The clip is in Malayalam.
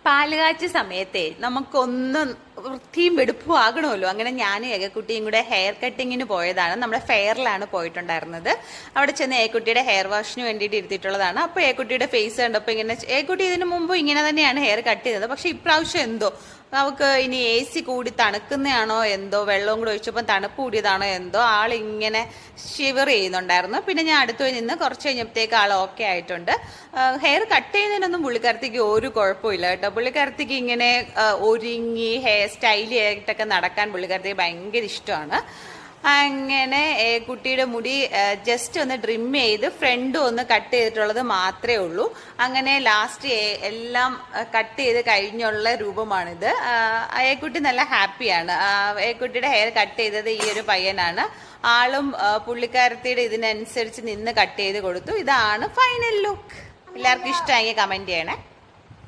പാലുകാച്ച സമയത്തെ നമുക്കൊന്ന് വൃത്തിയും വെടുപ്പും ആകണമല്ലോ. അങ്ങനെ ഞാനും ഏകക്കുട്ടിയും കൂടെ ഹെയർ കട്ടിങ്ങിന് പോയതാണ്. നമ്മുടെ ഫെയറിലാണ് പോയിട്ടുണ്ടായിരുന്നത്. അവിടെ ചെന്ന് ഏക്കുട്ടിയുടെ ഹെയർ വാഷിന് വേണ്ടിയിട്ട് ഇരുത്തിയിട്ടുള്ളതാണ്. അപ്പോൾ ഏക്കുട്ടിയുടെ ഫേസ് കണ്ടപ്പോൾ ഇങ്ങനെ, ഏക്കുട്ടി ഇതിനു മുമ്പ് ഇങ്ങനെ തന്നെയാണ് ഹെയർ കട്ട് ചെയ്തത്. പക്ഷെ ഇപ്രാവശ്യം എന്തോ നമുക്ക് ഇനി AC കൂടി തണുക്കുന്നതാണോ എന്തോ, വെള്ളവും കൂടെ ഒഴിച്ചപ്പോൾ തണുപ്പ് കൂടിയതാണോ എന്തോ, ആളിങ്ങനെ ഷിവർ ചെയ്യുന്നുണ്ടായിരുന്നു. പിന്നെ ഞാൻ അടുത്ത് പോയി നിന്ന് കുറച്ച് കഴിഞ്ഞപ്പോഴത്തേക്ക് ആൾ ഓക്കെ ആയിട്ടുണ്ട്. ഹെയർ കട്ട് ചെയ്യുന്നതിനൊന്നും പുള്ളിക്കാരത്തിക്ക് ഒരു കുഴപ്പമില്ല കേട്ടോ. പുള്ളിക്കാരത്തിക്ക് ഇങ്ങനെ ഒരുങ്ങി ഹെയർ സ്റ്റൈലി ആയിട്ടൊക്കെ നടക്കാൻ പുള്ളിക്കാരത്തിക്ക് ഭയങ്കര ഇഷ്ടമാണ്. അങ്ങനെ കുട്ടിയുടെ മുടി ജസ്റ്റ് ഒന്ന് ട്രിം ചെയ്ത് ഫ്രണ്ടും ഒന്ന് കട്ട് ചെയ്തിട്ടുള്ളത് മാത്രമേ ഉള്ളൂ. അങ്ങനെ ലാസ്റ്റ് എല്ലാം കട്ട് ചെയ്ത് കഴിഞ്ഞുള്ള രൂപമാണിത്. ഏക്കുട്ടി നല്ല ഹാപ്പിയാണ്. ഏക്കുട്ടിയുടെ ഹെയർ കട്ട് ചെയ്തത് ഈ ഒരു പയ്യനാണ്. ആളും പുള്ളിക്കാരത്തിയുടെ ഇതിനനുസരിച്ച് നിന്ന് കട്ട് ചെയ്ത് കൊടുത്തു. ഇതാണ് ഫൈനൽ ലുക്ക്. എല്ലാവർക്കും ഇഷ്ടമായി കമന്റ് ചെയ്യണേ.